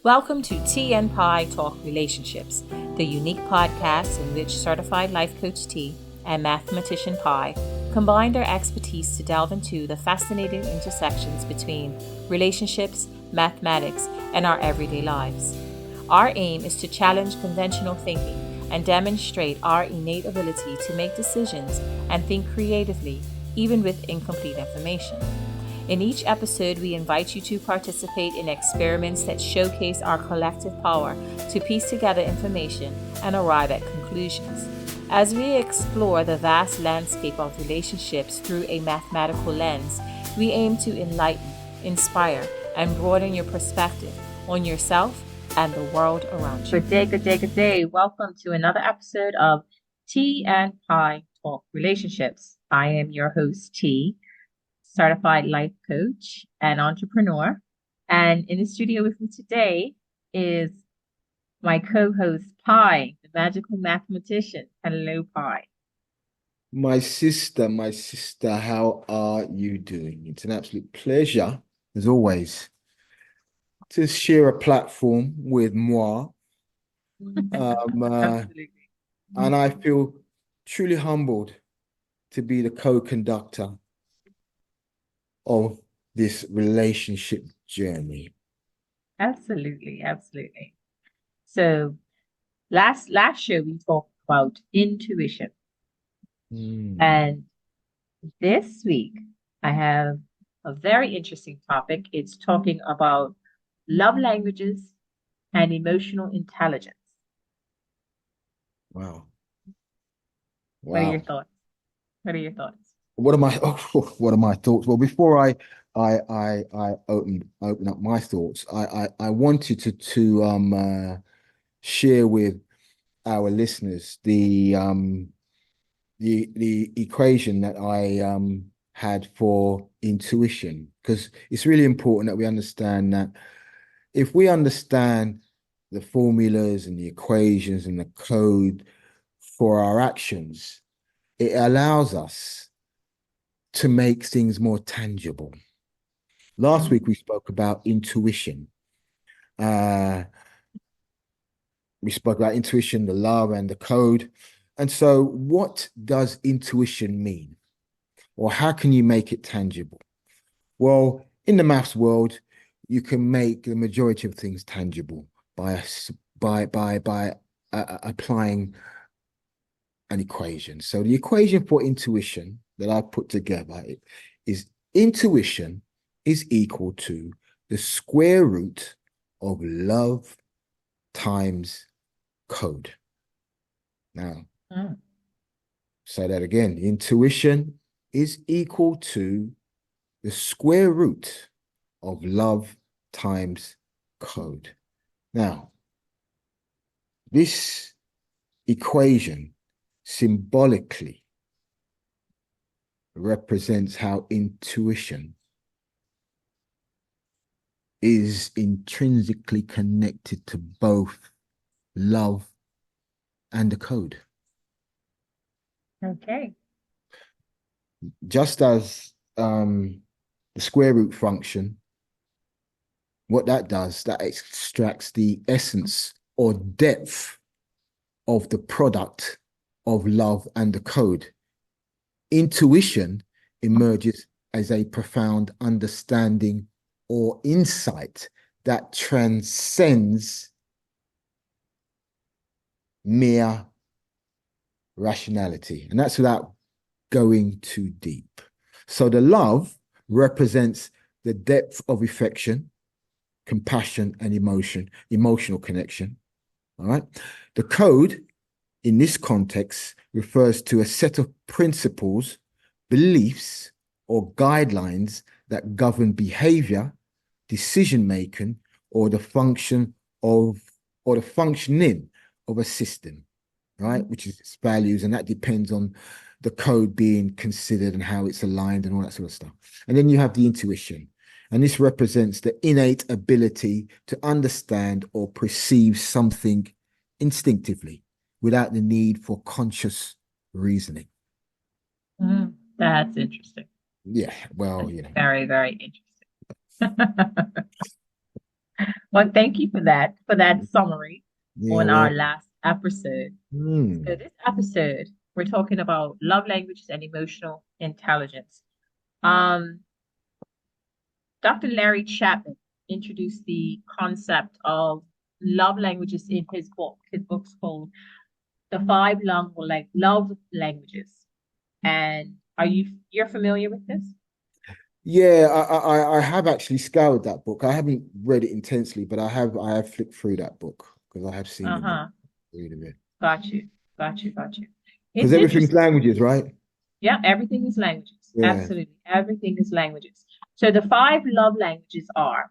Welcome to T&Pi Talk Relationships, the unique podcast in which certified life coach T and mathematician Pi combine their expertise to delve into the fascinating intersections between relationships, mathematics, and our everyday lives. Our aim is to challenge conventional thinking and demonstrate our innate ability to make decisions and think creatively, even with incomplete information. In each episode, we invite you to participate in experiments that showcase our collective power to piece together information and arrive at conclusions. As we explore the vast landscape of relationships through a mathematical lens, we aim to enlighten, inspire, and broaden your perspective on yourself and the world around you. Good day, good day, good day. Welcome to another episode of T and Pi Talk Relationships. I am your host, T, certified life coach and entrepreneur. And in the studio with me today is my co-host, Pi, the magical mathematician. Hello, Pi. My sister, how are you doing? It's an absolute pleasure, as always, to share a platform with moi. Absolutely. And I feel truly humbled to be the co-conductor of this relationship journey. Absolutely, absolutely. So last show we talked about intuition. And this week I have a very interesting topic. It's talking about love languages and emotional intelligence. Wow. What are your Wow. thoughts? What are your thoughts? What are my what are my thoughts? Well, before I open up my thoughts, I wanted to share with our listeners the equation that I had for intuition, because it's really important that we understand that if we understand the formulas and the equations and the code for our actions, it allows us to make things more tangible. Last week we spoke about intuition. We spoke about intuition, the love, and the code. And so, what does intuition mean? Or how can you make it tangible? Well, in the maths world, you can make the majority of things tangible by applying an equation. So the equation for intuition that I put together is intuition is equal to the square root of love times code. Now, say that again. Intuition is equal to the square root of love times code. Now, this equation symbolically represents how intuition is intrinsically connected to both love and the code. Okay. Just as the square root function, what that does, that extracts the essence or depth of the product of love and the code. Intuition emerges as a profound understanding or insight that transcends mere rationality. And that's without going too deep. So the love represents the depth of affection, compassion, and emotional connection. All right. The code in this context refers to a set of principles, beliefs, or guidelines that govern behavior, decision making, or the functioning of a system, right? Which is its values, and that depends on the code being considered and how it's aligned and all that sort of stuff. And then you have the intuition, and this represents the innate ability to understand or perceive something instinctively without the need for conscious reasoning. That's interesting. Yeah, well, That's very, very interesting. Well, thank you for that summary Yeah, on our well, last episode. So hmm. this episode, we're talking about love languages and emotional intelligence. Um, Dr. Larry Chapman introduced the concept of love languages in his book. His book's called The Five Love Languages. And you're familiar with this? Yeah, I have actually scoured that book. I haven't read it intensely, but I have flicked through that book because I have seen the book. Uh-huh. Read of it. Got you. Got you. Got you. Because It's everything's interesting. languages, right? Yeah, everything is languages. Yeah. Absolutely. Everything is languages. So the five love languages are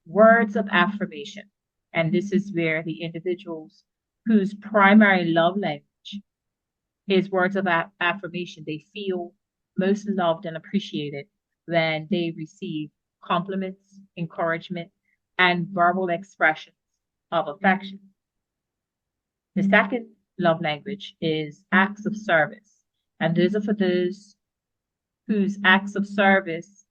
words of affirmation. And this is where the individuals whose primary love language is words of affirmation, they feel most loved and appreciated when they receive compliments, encouragement, and verbal expressions of affection. The second love language is acts of service. And those are for those whose acts of service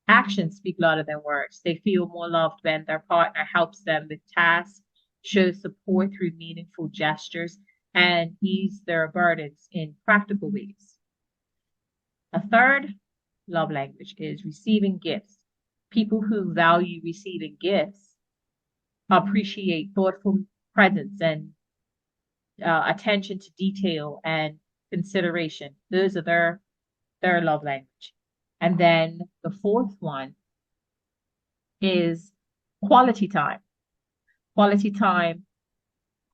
actions speak louder than words. They feel more loved when their partner helps them with tasks, shows support through meaningful gestures, and ease their burdens in practical ways. A third love language is receiving gifts. People who value receiving gifts appreciate thoughtful presence and attention to detail and consideration. Those are their love language. And then the fourth one is quality time. Quality time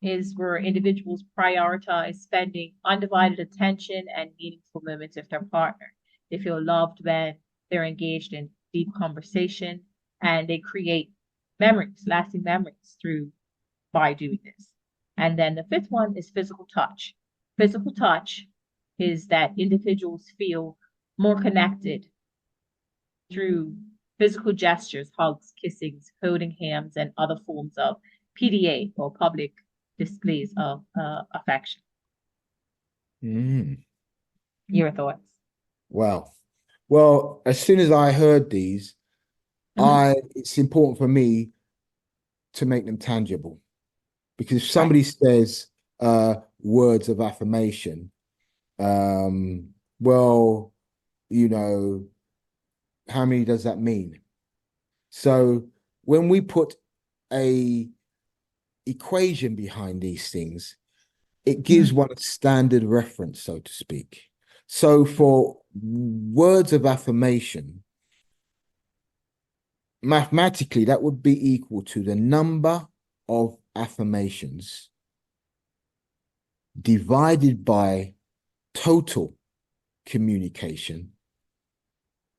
is where individuals prioritize spending undivided attention and meaningful moments with their partner. They feel loved when they're engaged in deep conversation and they create memories, lasting memories through by doing this. And then the fifth one is physical touch. Physical touch is that individuals feel more connected through physical gestures, hugs, kissings, holding hands, and other forms of PDA or public displays of affection. Mm. Your thoughts? Wow. Well, as soon as I heard these, Mm-hmm. it's important for me to make them tangible. Because if Right. somebody says words of affirmation, um, well, you know, how many does that mean? So when we put a equation behind these things, it gives Mm-hmm. one a standard reference, so to speak. So for words of affirmation, mathematically, that would be equal to the number of affirmations divided by total communication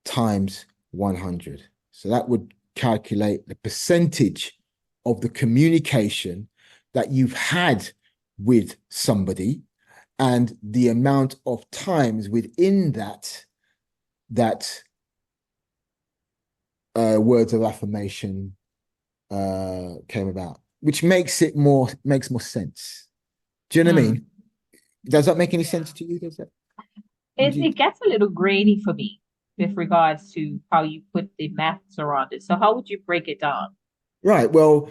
times 100. So that would calculate the percentage of the communication that you've had with somebody and the amount of times within that words of affirmation came about, which makes more sense. Do you know what I Mm. mean? Does that make any sense Yeah. to you? Does that? Would you? It gets a little grainy for me with regards to how you put the maths around it. So how would you break it down? Right. Well,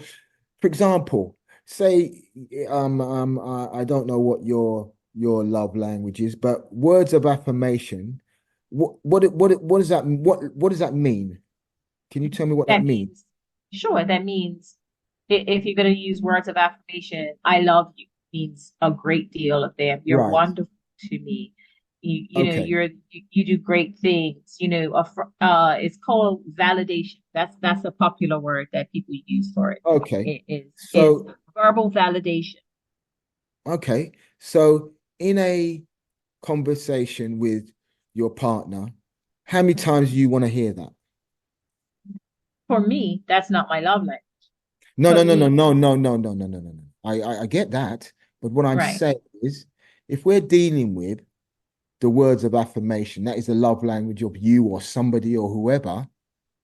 for example, say I don't know what your love language is, but words of affirmation, what does what does that mean? Can you tell me what that That means? means, sure, that means if you're going to use words of affirmation, I love you means a great deal of them. You're Right. wonderful to me. You know, Okay. you do great things. You know, it's called validation. That's a popular word that people use for it. Okay. Is So, verbal validation. okay. So in a conversation with your partner, how many times do you want to hear that? For me, that's not my love language. No, For no, no, no, me, no, no, no, no, no, no, no, no. I get that. But what I'm right, saying is, if we're dealing with the words of affirmation, that is the love language of you or somebody or whoever,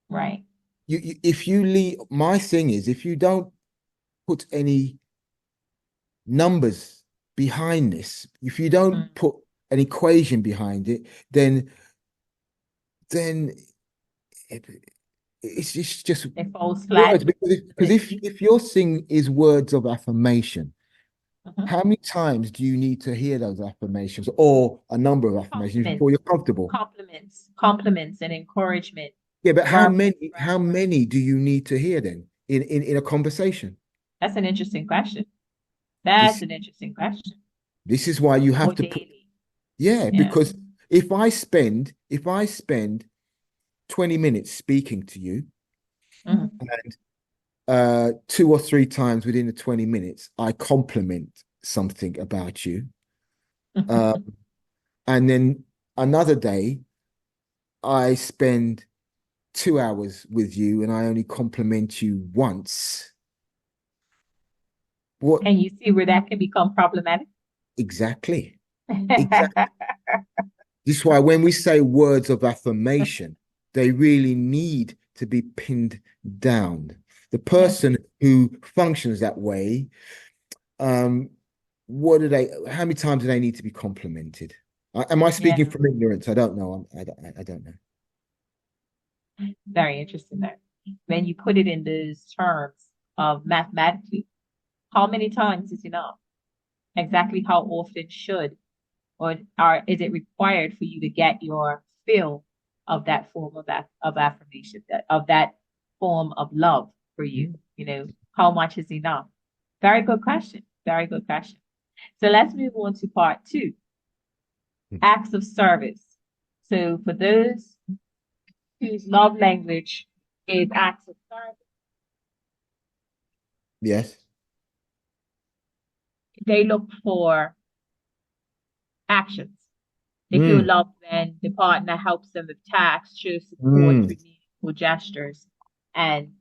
right. if you leave, my thing is, if you don't put any numbers behind this, if you Mm. don't put an equation behind it, then it's just It falls flat. words because if your thing is words of affirmation, Mhm. how many times do you need to hear those affirmations or a number of affirmations before Compliments, you're comfortable? compliments, and encouragement. Yeah, but how Verbal many how expression. many do you need to hear then in a conversation? That's an interesting question. This That's an interesting question. this is why you Or have to put, daily. yeah, Yeah. because if I spend 20 minutes speaking to you Mhm. and 2 or 3 times within the 20 minutes I compliment something about you, uh, and then another day I spend 2 hours with you and I only compliment you once. What And you see where that can become problematic? exactly? Exactly. This is why when we say words of affirmation, they really need to be pinned down. The Yeah. person who functions that way, um, how many times do they need to be complimented? Am I Yeah. speaking from ignorance? I don't know. I don't know. Very interesting there. When you put it in those terms of mathematically, how many times is enough? Exactly how often should or is it required for you to get your fill of that form of affirmation, of that form of love for you? You know, how much is enough? Very good question. Very good question. So let's move on to part two, acts of service. So for those whose love language is acts of service, Yes. they look for actions. They feel Mm, loved when the partner helps them with tasks, shows support mm. through meaningful gestures, and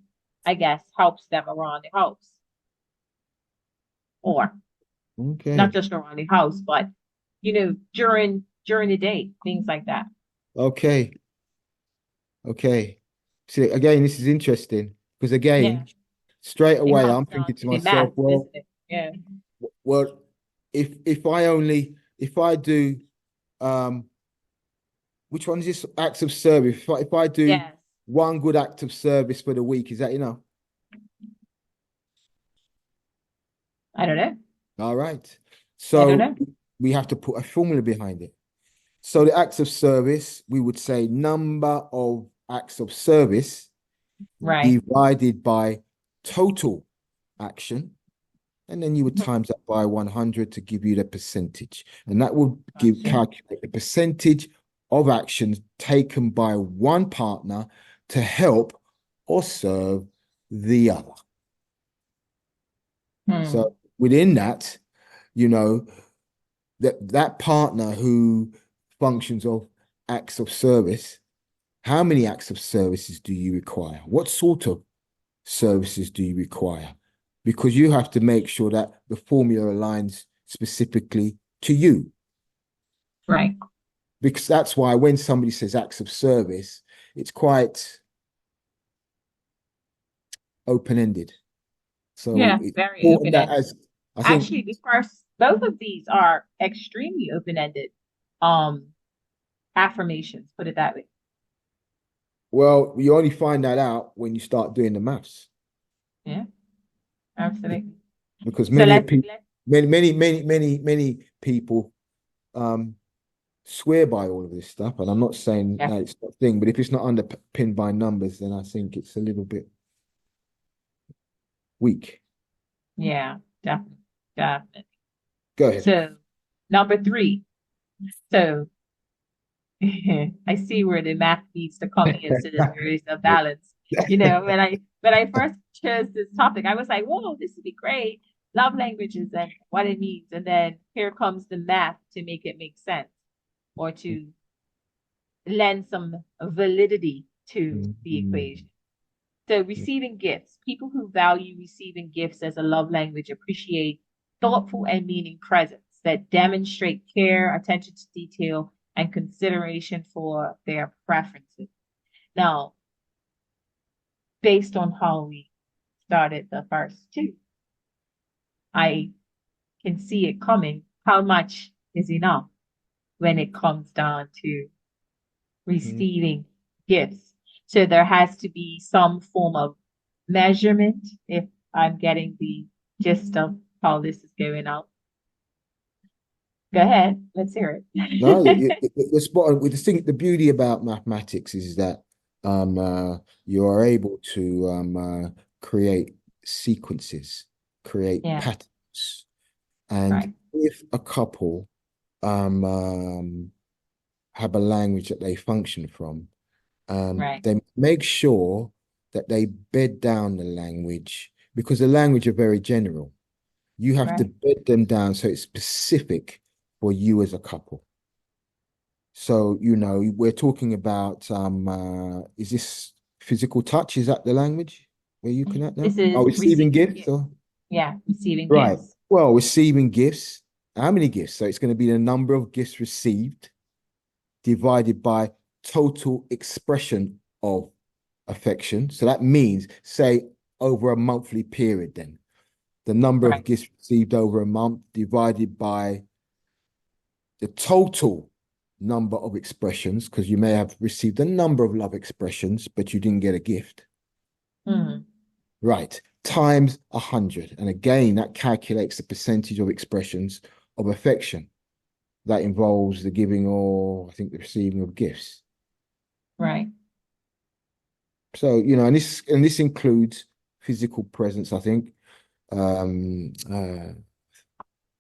I guess helps them around the house. Or not Okay. just around the house, but during the day, things like that. Okay. Okay. See, again, this is interesting because Yeah. again, straight It away, comes I'm down thinking to to the myself, math, well, isn't it? Yeah. well, if I do um which one is this acts of service? If I do Yes. one good act of service for the week, is that enough? I don't know. All right. I don't So know. we have to put a formula behind it. So the acts of service, we would say number of acts of service Right. divided by total action. And then you would times that by 100 to give you the percentage. And that will give Gotcha. calculate the percentage of actions taken by one partner to help or serve the other. So Hmm. within that, you know, that partner who functions of acts of service, how many acts of services do you require? What sort of services do you require? Because you have to make sure that the formula aligns specifically to you. Right. Because that's why when somebody says acts of service, it's quite open-ended. So Yeah. it's Very important that open-ended. as I think, Actually, both of these are extremely open-ended. Um, affirmations, put it that way. well, you only find that out when you start doing the maths. Yeah, absolutely. Because So many let's people, let many people um swear by all of this stuff. And I'm not saying yeah, that it's not a thing, but if it's not underpinned by numbers, then I think it's a little bit weak. yeah, definitely, definitely. Go ahead. So number three. So I see where the math needs to come in so that there is a balance. When I first chose this topic, I was like, whoa, this would be great. Love languages and what it means. And then here comes the math to make it make sense or to lend some validity to the Mhm. equation. So receiving gifts, people who value receiving gifts as a love language appreciate thoughtful and meaning presents that demonstrate care, attention to detail, and consideration for their preferences. Now, based on how we started the first two, I can see it coming. How much is enough when it comes down to Mhm. receiving gifts? So there has to be some form of measurement if I'm getting the gist of how this is going out. Go ahead. Let's hear No, it. you're spot on. With the beauty about mathematics is that you are able to create sequences, create Yeah, patterns, and right, if a couple have a language that they function from, right, they make sure that they bed down the language because the language are very general. You have to right. bed them down so it's specific for you as a couple. So, we're talking about is this physical touch? Is that the language we're looking at now? This Oh, is receiving receiving gifts gifts. or Yeah, receiving right. gifts. Well, receiving gifts. How many gifts? So it's going to be the number of gifts received divided by total expression of affection. So that means, say, over a monthly period, then the number of Right. gifts received over a month divided by the total number of expressions, because you may have received a number of love expressions, but you didn't get a gift. Mm, Right. Times 100. And again, that calculates the percentage of expressions of affection. That involves the giving or I think the receiving of gifts. right. So, and this includes physical presence, I think, um, uh,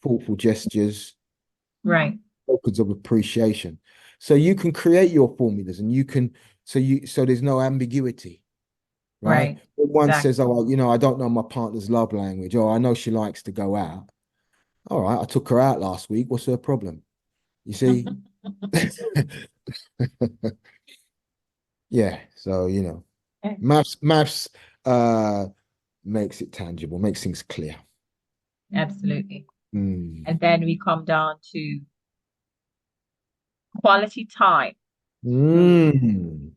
thoughtful gestures, Right. tokens of appreciation. So you can create your formulas and so there's no ambiguity, right? Right. When one says, Exactly. oh, I don't know my partner's love language, or I know she likes to go out. All right, I took her out last week. What's her problem? You see? Yeah. So, Okay, maths uh makes it tangible, makes things clear. absolutely. Mm. And then we come down to quality time. Ooh. Mm.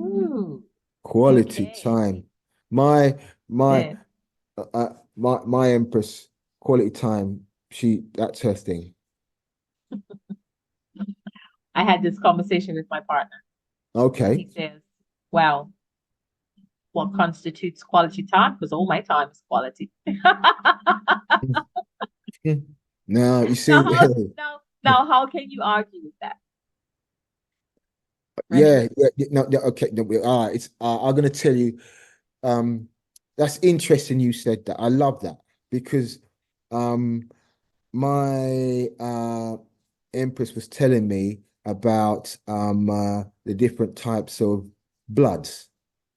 Ooh. Quality Okay. time. My my Good. my Empress, quality time. That's her thing. I had this conversation with my partner. Okay. He says, well, what constitutes quality time? Because all my time is quality. Now you Now see, how now how can you argue with that? Right? yeah, no, no, okay, no, it's I'm gonna tell you, um, that's interesting you said that. I love that because um my Empress was telling me about the different types of bloods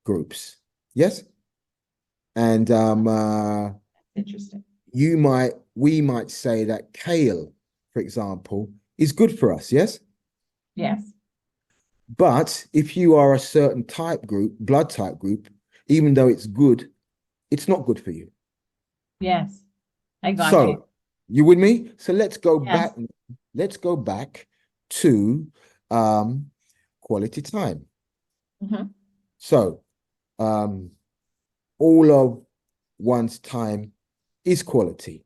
groups. Yes? And Interesting. we might say that kale, for example, is good for us, yes? Yes. But if you are a certain type group, blood type group, even though it's good, it's not good for you. Yes. I got you. So, you with me? So Yes. let's go back to um quality time. Hmm. So, um all of one's time is quality,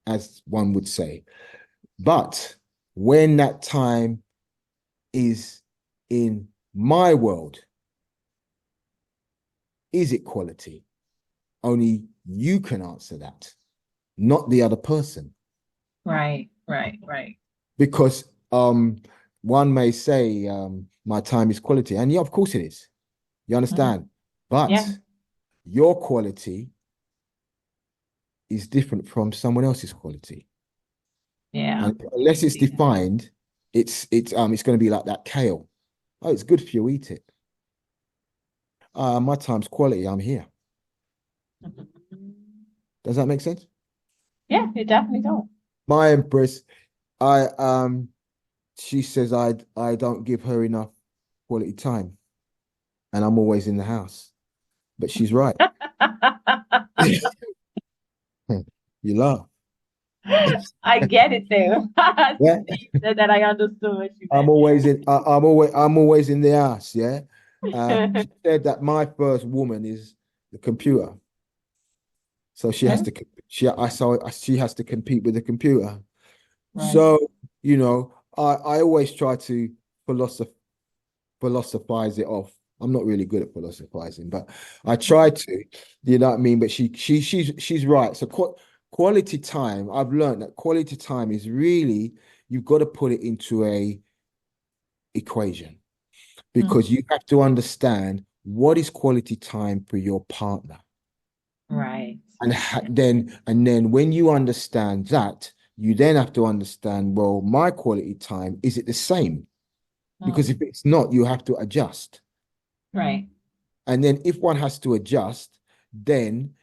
as one would say. But when that time is in my world, is it quality? Only you can answer that, not the other person. Right. Right. Right. Because one may say my time is quality, and yeah, of course it is. You Hmm. understand? Yeah. But your quality is different from someone else's quality. Yeah. And I can unless it's see defined, it's going to be like that kale. Oh, it's good for you, eat it. My time's quality, I'm here. that. Does that make sense? Yeah, it definitely don't. My empress, I she says I don't give her enough quality time, and I'm always in the house. But she's right. You laugh. I get it though. As Yeah. soon as you said that, I understood what you I'm always in the house, yeah. meant. She said that my first woman is the computer. So she has Okay. to she has to compete with the computer. Right. So, I always try to philosoph philosophize it off. I'm not really good at philosophizing, but I try to, you know what I mean? But she's right. So quality time, I've learned that quality time is really, you've got to put it into a equation, because you have to understand what is quality time for your partner. Right. And then when you understand that, you then have to understand, well, my quality time, is it the same? Because if it's not, you have to adjust. Right. And then if one has to adjust, then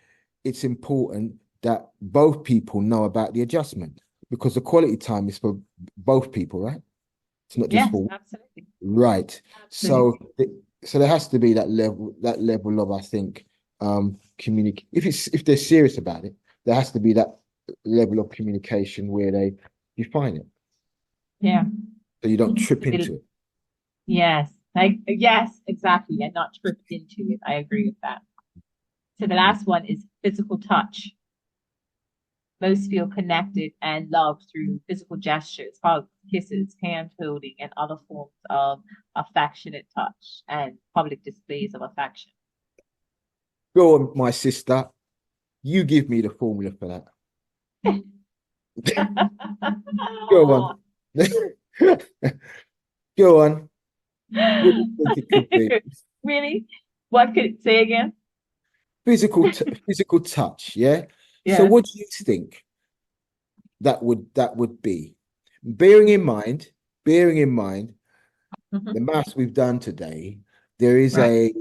it's important that both people know about the adjustment, because the quality time is for both people, right? It's not just Yes, for absolutely. right. So Absolutely. so there has to be that level of, I think, communicate. If they're serious about it, there has to be that level of communication where they define it, Yeah. so you don't trip into it. Yes. Yes, exactly. And not trip into it. I agree with that. So the last one is physical touch. Most feel connected and loved through physical gestures, hugs, kisses, hand holding, and other forms of affectionate touch and public displays of affection. Go on, my sister. You give me the formula for that. Go on. Go on. What do you think it could be? Really? What could it say again? Physical touch, yeah. So Yeah. what do you think that would be? Bearing in mind, bearing in mind the Mhm. maths we've done today, there is Right.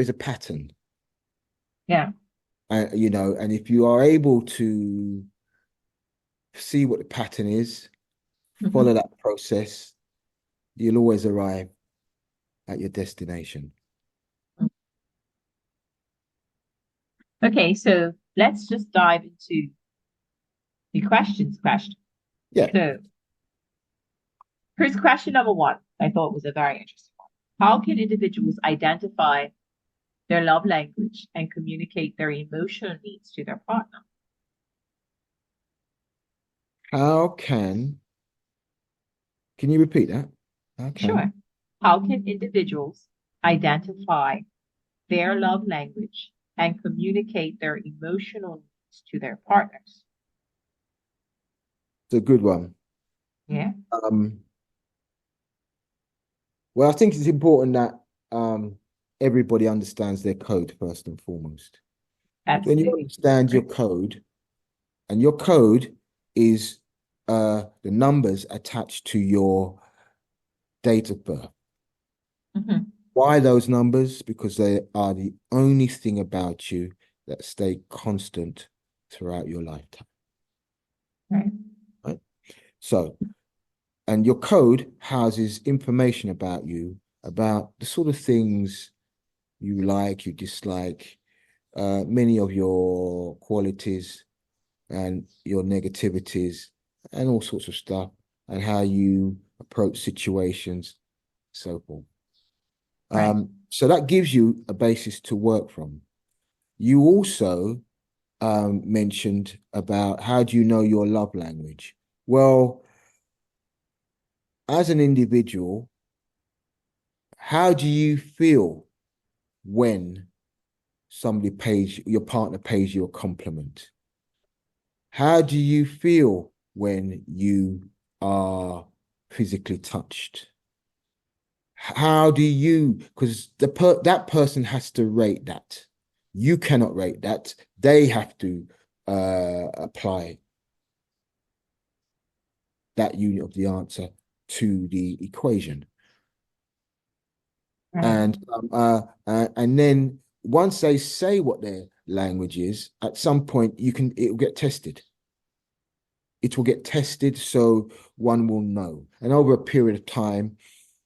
a pattern, Yeah. and if you are able to see what the pattern is, follow Mhm. that process, you'll always arrive at your destination. Okay, so let's just dive into the questions question. Yeah. So here's question number one. I thought was a very interesting one. How can individuals identify their love language and communicate their emotional needs to their partner? How can you repeat that? How can Sure. How can individuals identify their love language and communicate their emotional needs to their partners? It's a good one. Yeah, Um, well, I think it's important that everybody understands their code first and foremost. When you absolutely. understand your Right. code, and your code is the numbers attached to your date of birth. Mhm. Why those numbers? Because they are the only thing about you that stay constant throughout your lifetime. Right. Right? So, and your code houses information about you, about the sort of things you like, you dislike, many of your qualities and your negativities, and all sorts of stuff, and how you approach situations, so forth. Right. So that gives you a basis to work from. You also mentioned about, how do you know your love language? Well, as an individual, how do you feel when your partner pays you a compliment? How do you feel when you are physically touched? How do you, because that person has to rate that. You cannot rate that. They have to apply that unit of the answer to the equation. Right. And then once they say what their language is, at some point it will get tested. It will get tested, so one will know. And over a period of time,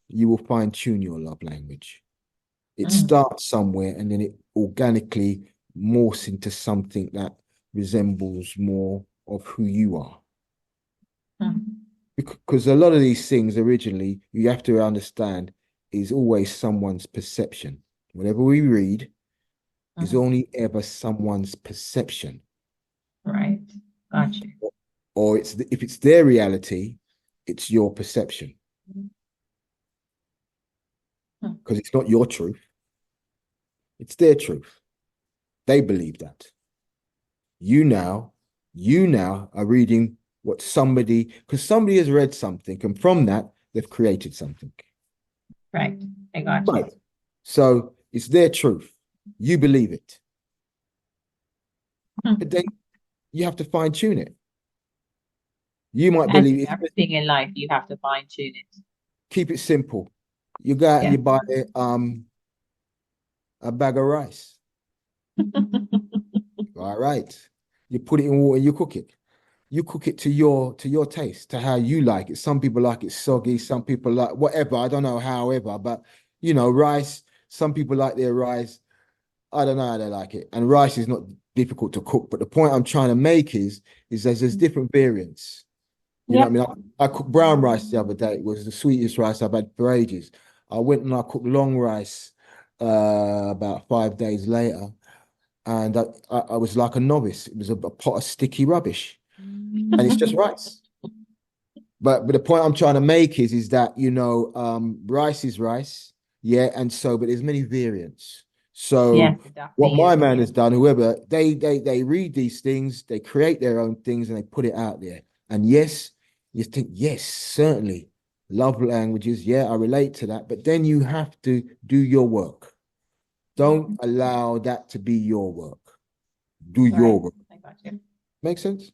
you will fine tune your love language. It Mhm. starts somewhere, and then it organically morphs into something that resembles more of who you are. Mhm. Because a lot of these things originally, you have to understand, is always someone's perception. Whatever we read is Mhm. only ever someone's perception. Right. Got you. Or if it's their reality, it's your perception. because it's not your truth. It's their truth. They believe that. You now, you now are reading what somebody, because somebody has read something, and from that, they've created something. Right. I got you. Right. So it's their truth. You believe it. But then you have to fine tune it. You might As in believe it. everything in life, you have to fine tune it. Keep it simple. You go out and Yeah. you buy a bag of rice. All right. You put it in water and you cook it. You cook it to your taste, to how you like it. Some people like it soggy, some people like whatever. I don't know, however, but rice, some people like their rice. I don't know how they like it. And rice is not difficult to cook. But the point I'm trying to make is there's different variants. You know Yep. what I mean? I cooked brown rice the other day. It was the sweetest rice I've had for ages. I went and I cooked long rice about 5 days later. And I was like a novice. It was a pot of sticky rubbish. And it's just rice. But the point I'm trying to make is that rice is rice, yeah, and so but there's many variants. Yes, So it what definitely my is. man has done, whoever they read these things, they create their own things and they put it out there. And yes, you think yes, certainly love languages, yeah, I relate to that. But then you have to do your work. Don't allow that to be your work. Do Right. your work. I got you. Make sense?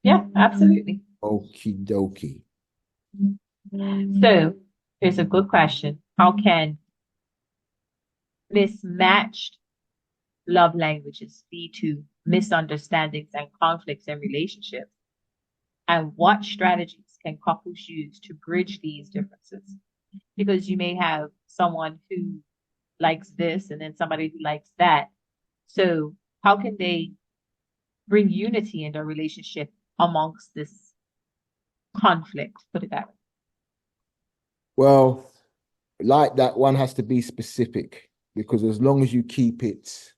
Yeah, absolutely. Okie dokie. So here's a good question. How can mismatched love languages lead to misunderstandings and conflicts in relationships? And what strategies can couples use to bridge these differences? Because you may have someone who likes this and then somebody who likes that. So how can they bring unity in their relationship amongst this conflict? Put it that way. Well, like that one has to be specific because as long as you keep it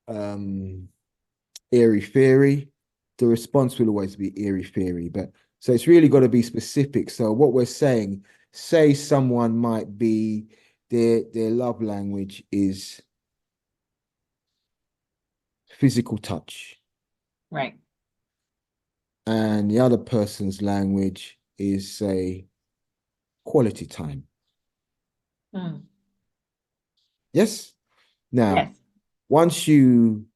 um airy fairy, the response will always be airy fairy. But so it's really got to be specific. So what we're saying, say someone might be their love language is physical touch, Right. and the other person's language is say quality time. Mm. Yes. Now, Yes. once you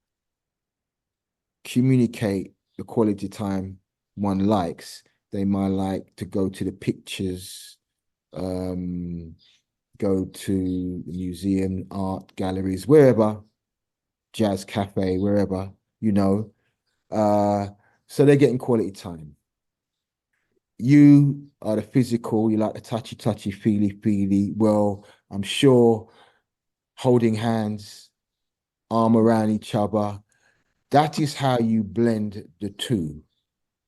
communicate the quality time one likes. They might like to go to the pictures, go to the museum, art galleries, wherever, jazz cafe, wherever, you know. Uh, so they're getting quality time. You are the physical, you like the touchy, touchy, feely, feely. Well, I'm sure holding hands, arm around each other, that is how you blend the two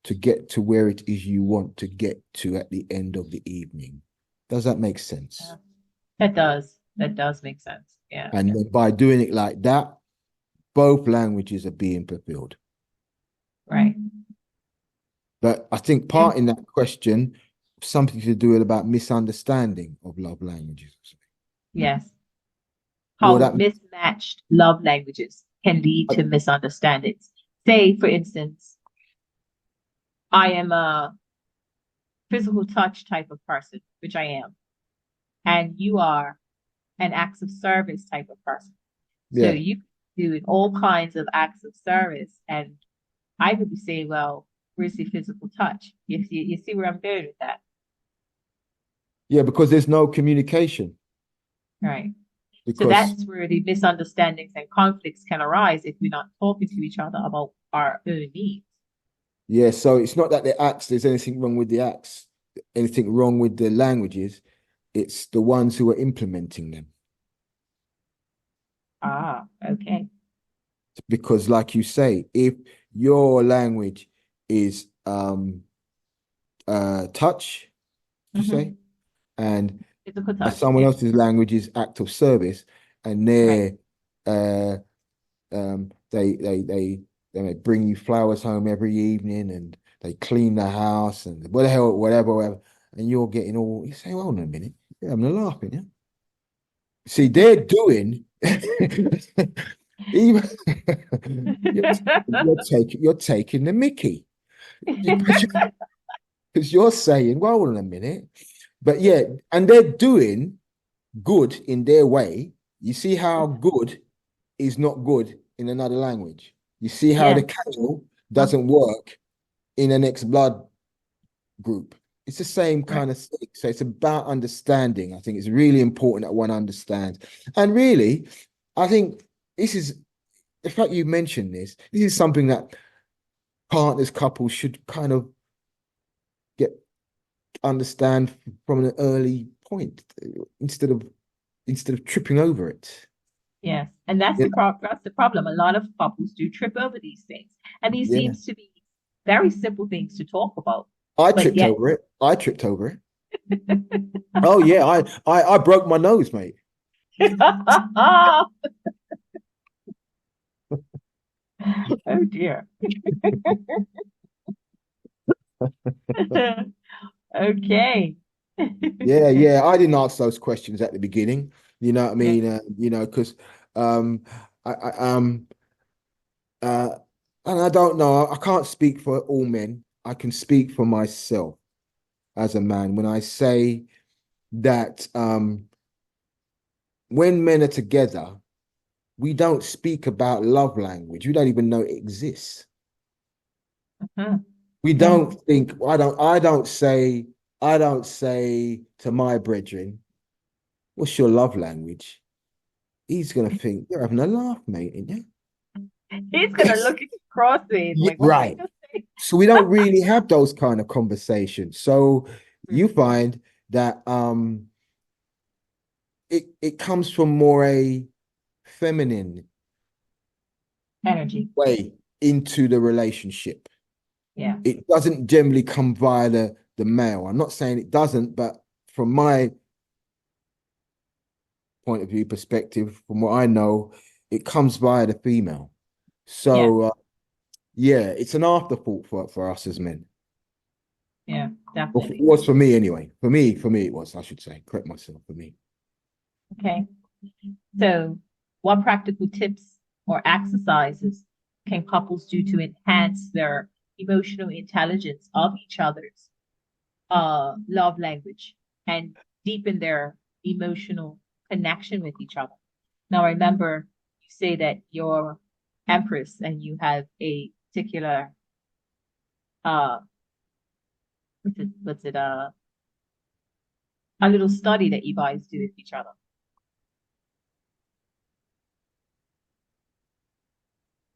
to get to where it is you want to get to at the end of the evening. Does that make sense? Yeah. That does. That does make sense. Yeah. And then by doing it like that, both languages are being fulfilled. Right. But I think Yeah. part in that question, something to do with about misunderstanding of love languages. Yes. Well, How that mismatched love languages can lead to misunderstandings. Say, for instance, I am a physical touch type of person, which I am, and you are an acts of service type of person. So yeah. you do all kinds of acts of service, and I could be saying, well, where's the physical touch? You see where I'm going with that, Yeah, because there's no communication. right? So Because that's where the misunderstandings and conflicts can arise if we're not talking to each other about our own needs. yeah, so it's not that the acts, there's anything wrong with the acts, anything wrong with the languages. It's the ones who are implementing them. Ah, okay. Because like you say, if your language is touch, you say, Mm-hmm. and Physical touch, someone yeah, else's language is act of service, and right. uh they may bring you flowers home every evening and they clean the house and what the hell, whatever, whatever, and you're getting all you say, well, hold on a minute, you're having a laugh, yeah. See, they're doing even you're taking the Mickey because you're saying, well, hold on a minute. But yeah, and they're doing good in their way. You see how good is not good in another language. You see how Yeah. the casual doesn't work in an next blood group. It's the same Right. kind of thing. So it's about understanding. I think it's really important that one understands. And really, I think this is the fact you mentioned this is something that partners, couples should kind of get understand from an early point instead of tripping over it. Yes. And that's Yeah, that's the problem. A lot of couples do trip over these things. And these yeah. seems to be very simple things to talk about. I But tripped yet over it. I tripped over it. Oh yeah, I broke my nose, mate. oh dear. Okay. Yeah, yeah. I didn't ask those questions at the beginning. You know what I Yeah. mean? Because um, I uh, and I don't know. I can't speak for all men. I can speak for myself as a man when I say that when men are together, we don't speak about love language. We don't even know it exists. Mhm. We Yeah. don't think. I don't say to my brethren, "What's your love language?" He's gonna think you're having a laugh, mate, ain't you? He's gonna look at you crossways Yeah, like, what did he right. just say? So we don't really have those kind of conversations. So Mm. you find that it comes from more a feminine Energy. way into the relationship. Yeah. It doesn't generally come via the male. I'm not saying it doesn't, but from my point of view, perspective, from what I know, it comes via the female. Yeah. So yeah, it's an afterthought for us as men. Yeah. Well, it Definitely. was for me anyway. For me it was, I should say. Correct myself, for me. Okay. So, what practical tips or exercises can couples do to enhance their emotional intelligence of each other's love language and deepen their emotional connection with each other? Now, remember, you say that you're Empress and you have a particular uh what's it a little study that you guys do with each other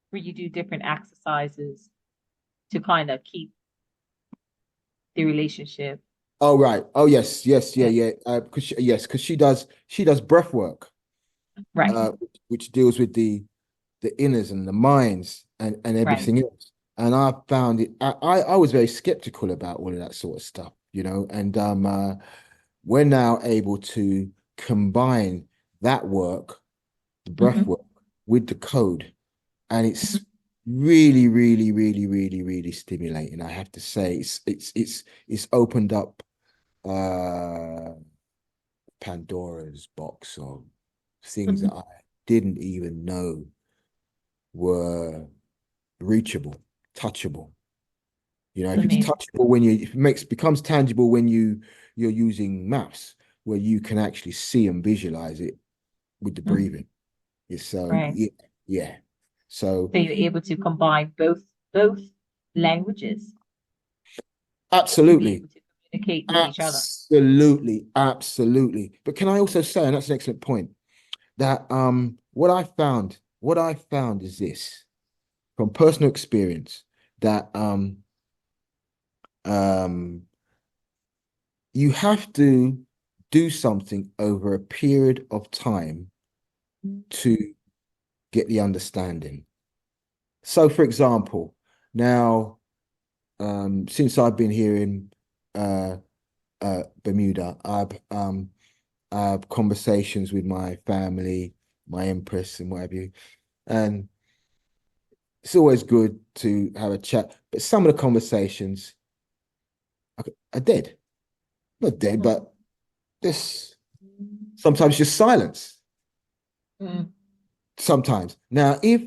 where you do different exercises to kind of keep the relationship. Oh right. Oh yes, yes, yeah, Yeah. yeah. Because she does breath work, Right. uh, which deals with the inners and the minds and Right. everything else. And I found it. I was very skeptical about all of that sort of stuff, and we're now able to combine that work, the breath Hmm. work, with the code, and it's really, really, really, really, really stimulating. I have to say, it's opened up uh Pandora's box of things that Hmm. I didn't even know were reachable, touchable. If it's Amazing. touchable if it becomes tangible when you're using maths, where you can actually see and visualize it with the Mhm. breathing. It's so Right. yeah, yeah. So So you're able to combine both languages to be absolutely, able to communicate with each other. absolutely, absolutely. But can I also say, and that's an excellent point, that what I found is this from personal experience that um you have to do something over a period of time to get the understanding. So, for example, now since I've been here in uh, Bermuda, I have conversations with my family, my empress, and what have you, and it's always good to have a chat. But some of the conversations are dead, not dead, Mhm. but this sometimes just silence. Mm. Sometimes. Now, if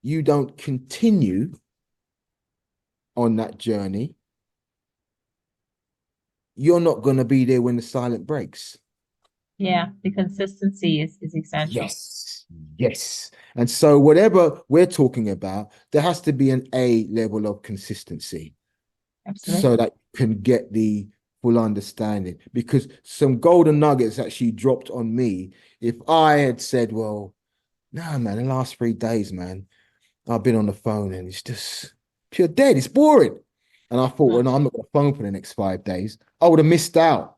you don't continue on that journey, you're not going to be there when the silent breaks. Yeah, the consistency is essential. Yes, yes. And so, whatever we're talking about, there has to be an A level of consistency so Absolutely. that you can get the full understanding. Because some golden nuggets actually dropped on me. If I had said, well, nah, man, the last 3 days, man, I've been on the phone and it's just pure dead. It's boring. And I thought, well, no, I'm not going to phone for the next 5 days. I would have missed out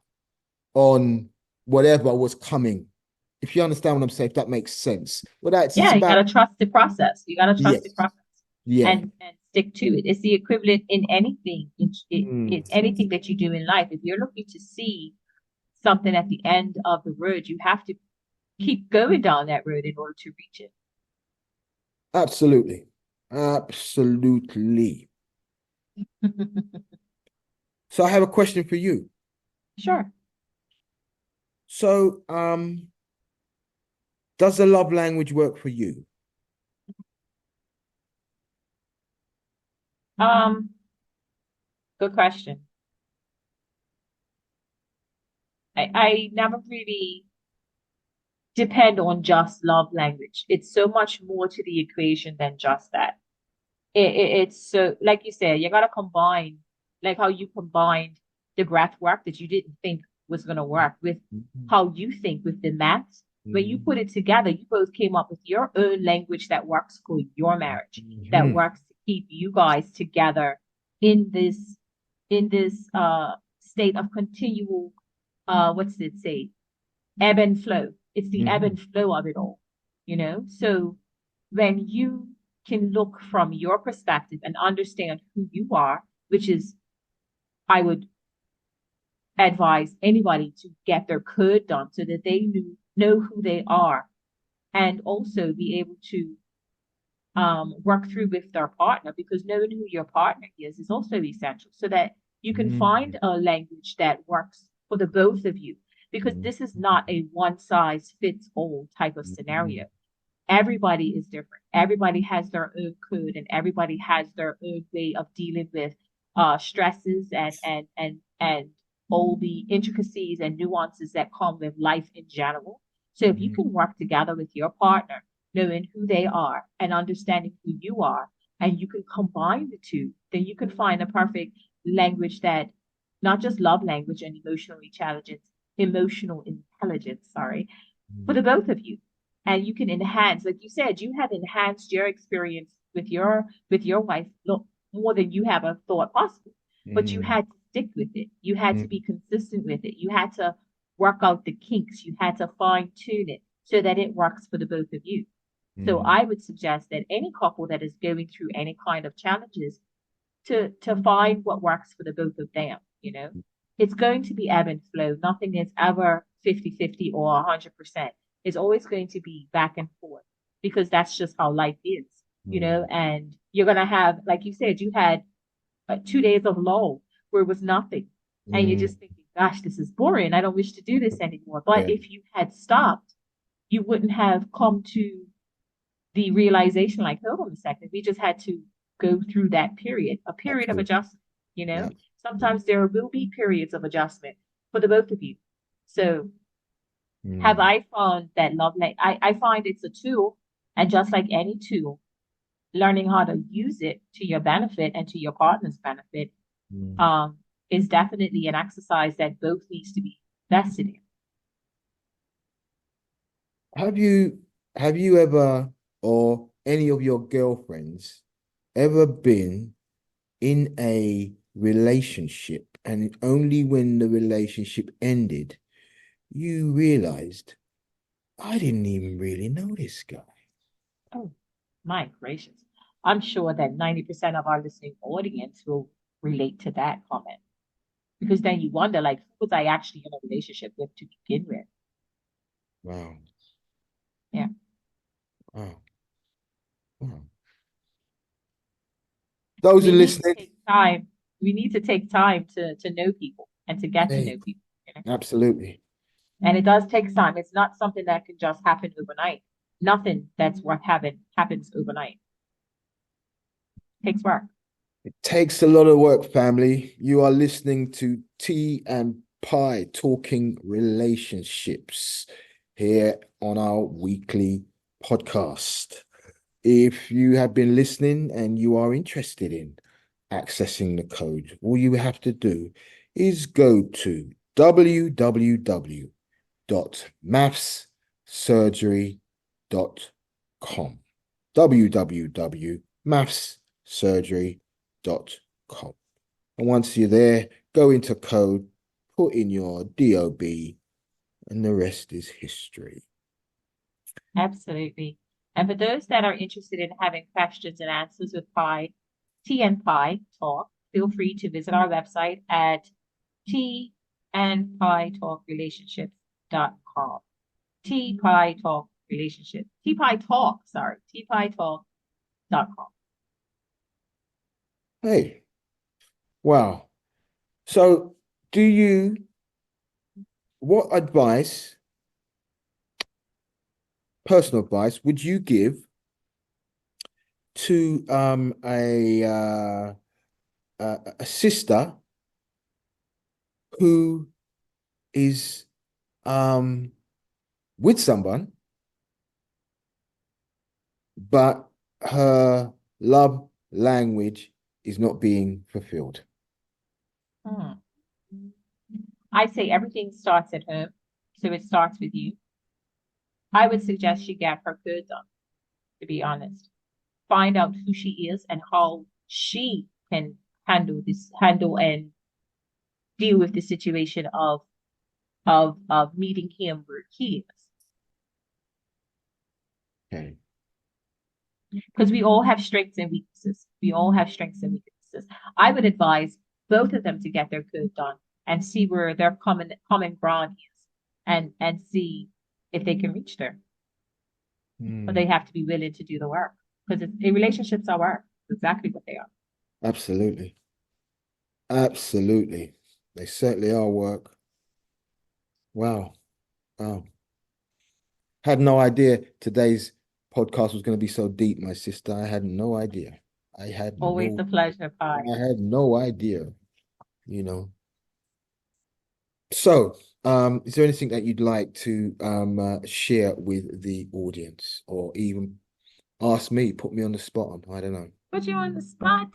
on whatever was coming. If you understand what I'm saying, if that makes sense. Well, it's Yeah, you about, gotta trust the process. You gotta trust the yes, process yeah. and stick to it. It's the equivalent in anything Mm, in anything that you do in life. If you're looking to see something at the end of the road, you have to keep going down that road in order to reach it. absolutely. Absolutely. So I have a question for you. Sure. So, does the love language work for you? Um, Good question. I never really depend on just love language. It's so much more to the equation than just that. It's so, like you said, you gotta combine, like how you combined the breath work that you didn't think was gonna work with Mhm. how you think with the maths. When you Mhm. put it together, you both came up with your own language that works for your marriage, that Mhm. works to keep you guys together in this state of continual what's it say? Ebb and flow. It's the ebb and Mhm. flow of it all, you know? So when you can look from your perspective and understand who you are, which is, I would advise anybody to get their code done so that they know who they are and also be able to work through with their partner because knowing who your partner is also essential so that you can Mhm. find a language that works for the both of you because Mhm. this is not a one size fits all type of scenario. Mhm. Everybody is different. Everybody has their own code and everybody has their own way of dealing with stresses and all the intricacies and nuances that come with life in general. So if you Mhm. can work together with your partner, knowing who they are and understanding who you are, and you can combine the two, then you can find a perfect language that not just love language and emotional intelligence, sorry, for the both of you and you can enhance like you said you have enhanced your experience with your wife more than you have a thought possible but you Mhm. had to stick with it you had to Mhm. be consistent with it you had to work out the kinks you had to fine tune it so that it works for the both of you so Mhm. I would suggest that any couple that is going through any kind of challenges to find what works for the both of them, you know. It's going to be ebb and flow. Nothing is ever 50-50 or 100%. It's always going to be back and forth because that's just how life is, you know, Mhm. and you're going to have, like you said, you had 2 days of lull where it was nothing. And you're Mhm. just thinking, gosh, this is boring. I don't wish to do this anymore. But Yeah. if you had stopped, you wouldn't have come to the realization like, hold on a second, we just had to go through that period, a period of Absolutely. adjustment, you Yeah. know? Sometimes there will be periods of adjustment for the both of you. So have Mm. I found that love like I find it's a tool, and just like any tool, learning how to use it to your benefit and to your partner's benefit Mm. um is definitely an exercise that both needs to be vested in. Have you have you ever or any of your girlfriends ever been in a relationship and only when the relationship ended you realized I didn't even really know this guy? Oh, my gracious. I'm sure that 90% of our listening audience will relate to that comment because then you wonder, like, who was I actually in a relationship with to begin with? Wow. Yeah. Wow. Wow. Those We are need to listening. take time. We need to take time to know people and to get to Hey, know people. You know? absolutely. And it does take time. It's not something that can just happen overnight. Nothing that's worth having happens overnight. It takes work. It takes a lot of work, family. You are listening to T&Pi Talking Relationships here on our weekly podcast. If you have been listening and you are interested in accessing the code, all you have to do is go to www.mathssurgery.com. www.mathssurgery.com. And once you're there, go into code, put in your DOB, and the rest is history. Absolutely. And for those that are interested in having questions and answers with T&Pi Talk, feel free to visit our website at tandpitalkrelationships.com. T-Pi Talk Relationship. T-Pi Talk, sorry. tpitalk.com. Hey, wow. So what personal advice would you give to a sister who is with someone, but her love language is not being fulfilled? I say everything starts at home, so it starts with you. I would suggest she get her code done, to be honest. Find out who she is and how she can handle and deal with the situation of meeting him where he is. Okay. Because we all have strengths and weaknesses. We all have strengths and weaknesses. I would advise both of them to get their code done and see where their common ground is and see if they can reach there. But they have to be willing to do the work because relationships are work. Exactly what they are. Absolutely. Absolutely. They certainly are work. Wow. Wow. Had no idea today's podcast was going to be so deep, my sister. I had no idea. Always a pleasure, Pi. I had no idea, you know. So, is there anything that you'd like to share with the audience, or even ask me, put me on the spot? I don't know. Put you on the spot.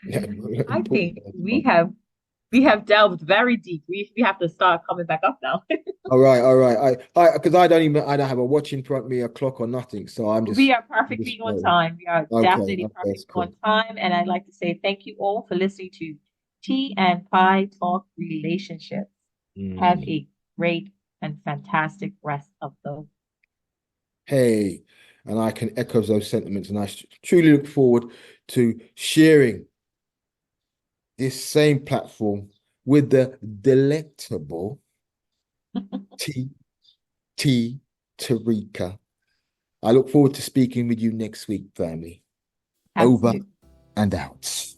Yeah, I put me think on the we spot. have delved very deep. We have to start coming back up now. All right, all right. Because I don't have a watch in front of me, a clock or nothing. So We are I'm just perfectly on flowing. time. We are Okay, definitely okay, that's perfectly cool. on time. And I'd like to say thank you all for listening to T&Pi Talk Relationships. Have a great and fantastic rest of the week. Hey, and I can echo those sentiments, and I truly look forward to sharing this same platform with the delectable T Tarika. I look forward to speaking with you next week, family. Over Absolutely. and out.